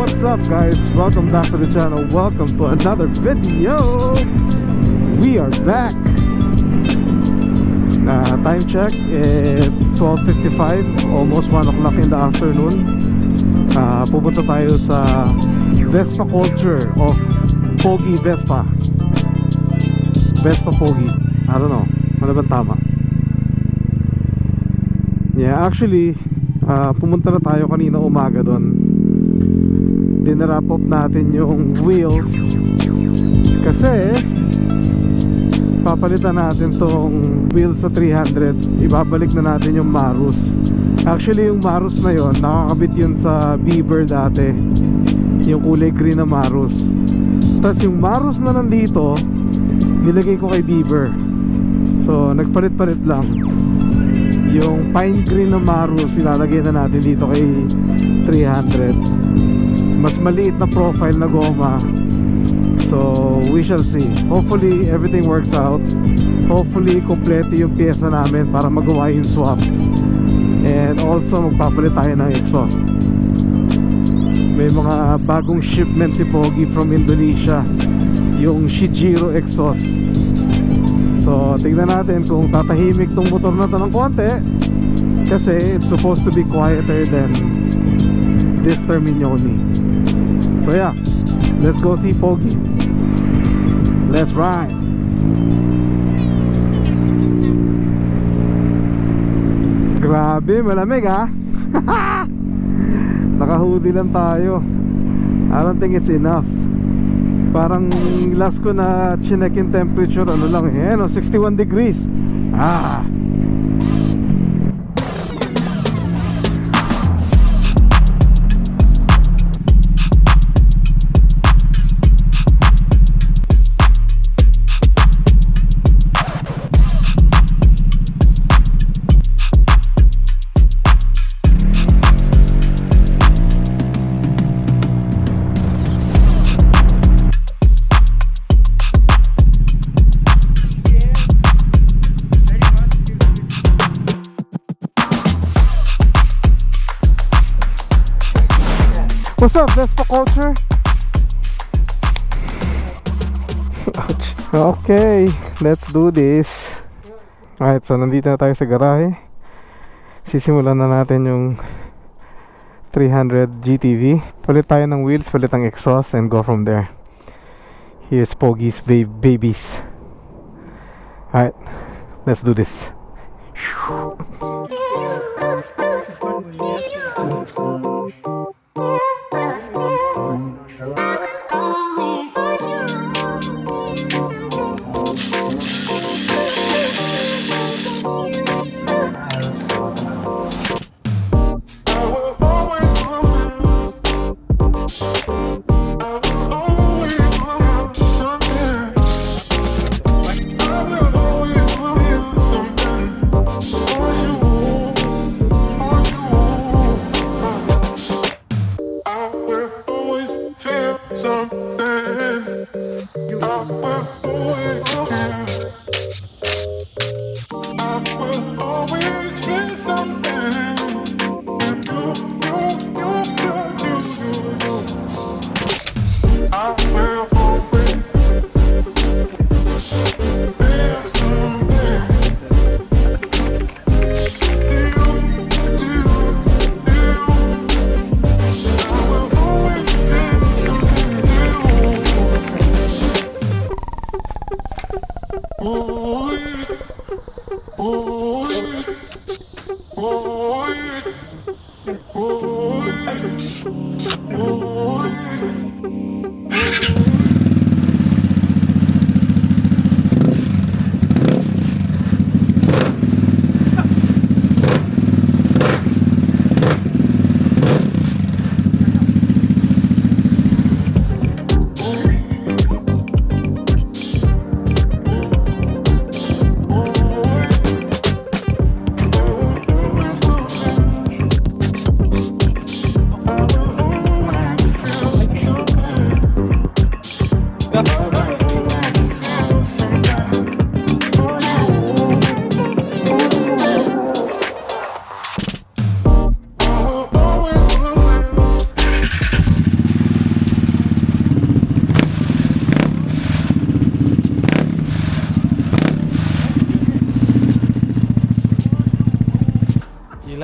what's up guys? Welcome back to the channel. Welcome to another video. We are back. Time check, it's 12:55, almost 1 o'clock in the afternoon. Pupunta tayo sa Vespa culture of Pogi Vespa. Vespa Pogi, I don't know, ano bang tama? Yeah, actually pumunta na tayo kanina umaga doon. Dinarap up natin yung wheels kasi papalitan natin tong wheels sa 300. Ibabalik na natin yung Marus. Actually yung Marus na yon, nakakabit yun sa Beaver dati, yung kulay green na Marus. Tapos yung Marus na nandito nilagay ko kay Beaver. So nagpalit-palit lang. Yung pine green na Marus ilalagay na natin dito kay 300. Mas maliit na profile na goma. So we shall see. Hopefully everything works out. Hopefully kompleto yung pyesa namin para magawa yung swap. And also magpapalit tayo ng exhaust. May mga bagong shipment si Pogi from Indonesia, yung Shijiro exhaust. So tignan natin kung tatahimik tong motor na to ng konti, kasi it's supposed to be quieter than this Terminioni. So yeah, let's go see Pogi. Let's ride. Grabe, malamig ha. Naka-hoodie lang tayo. I don't think it's enough. Parang last ko na chinek yung temperature, ano lang eh, 61 degrees. What's up, Vespa culture? Ouch. Okay, let's do this. Alright, so nandito na tayo sa garahe. Sisimulan na natin yung 300 GTV. Palit tayo ng wheels, palit ang exhaust, and go from there. Here's Pogi's babies. Alright, let's do this.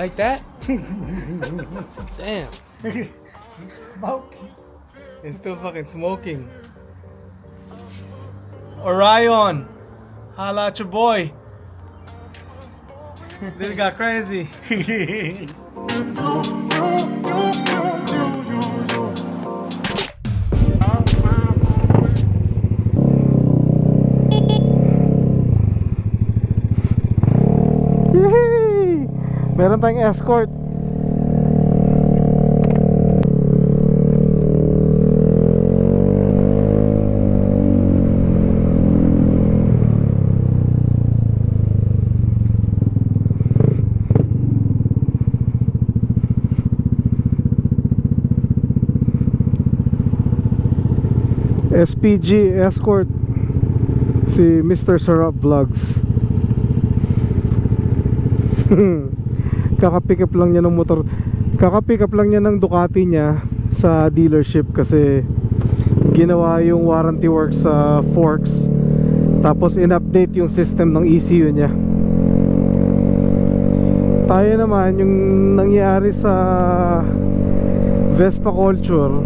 like that? Damn. It's still fucking smoking. Orion, holla at your boy. This got crazy. Yay! Meron tayong escort. SPG escort si Mr. Sarap Vlogs. Kaka-pick up lang niya ng motor. Kaka-pick up lang niya ng Ducati niya sa dealership kasi ginawa yung warranty work sa forks. Tapos in-update yung system ng ECU niya. Tayo naman yung nangyari sa Vespa Culture,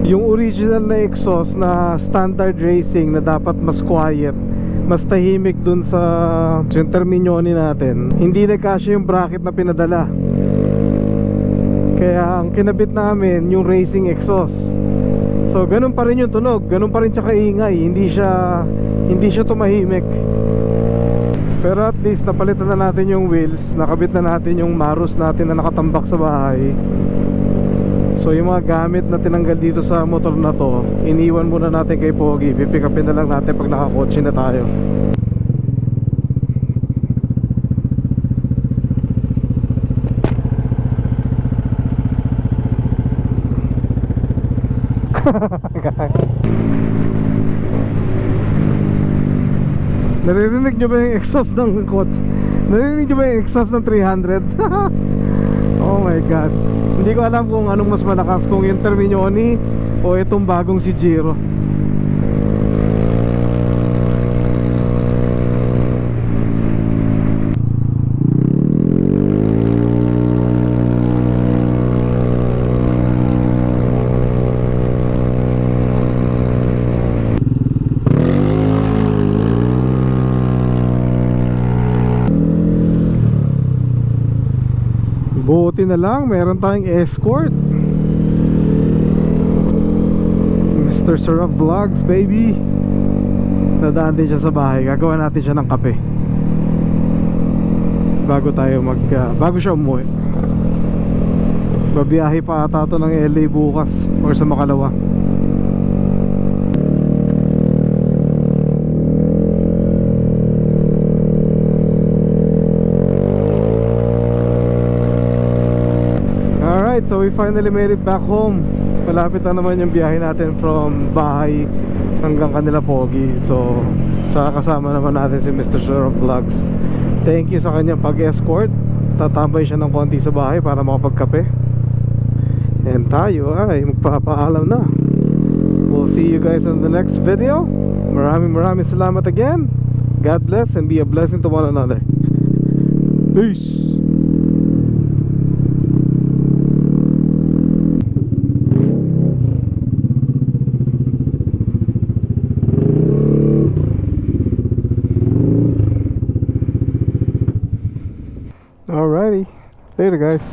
yung original na exhaust na standard racing na dapat mas quiet, mas tahimik dun sa yung Terminioni natin, hindi nagkasya yung bracket na pinadala. Kaya ang kinabit namin yung racing exhaust. So ganun pa rin yung tunog, ganun pa rin siya kaingay, hindi siya tumahimik. Pero at least napalitan na natin yung wheels, nakabit na natin yung Marus natin na nakatambak sa bahay. So yung mga gamit na tinanggal dito sa motor na to, iniwan muna natin kay Pogi. Pipick upin na lang natin pag nakakotse na tayo. Naririnig nyo ba yung exhaust ng kotse? Naririnig nyo ba yung exhaust ng 300? Oh my god. Hindi ko alam kung anong mas malakas, kung yung Terminioni o itong bagong si Giro. Buti na lang meron tayong escort, Mr. Sarap Vlogs, baby. Dadaan din siya sa bahay. Gagawa natin siya ng kape bago siya umuwi. Babiyahe pa ata ito ng LA bukas or sa Makalawa. Alright, so we finally made it back home. Malapit na naman yung biyahe natin from bahay hanggang kanila Pogi. So, tsaka kasama naman natin si Mr. Sarap Vlogs. Thank you sa kanyang pag-escort. Tatambay siya ng konti sa bahay para makapagkape. And tayo ay magpapaalam na. We'll see you guys on the next video. Maraming salamat again. God bless and be a blessing to one another. Peace. Alrighty, later guys.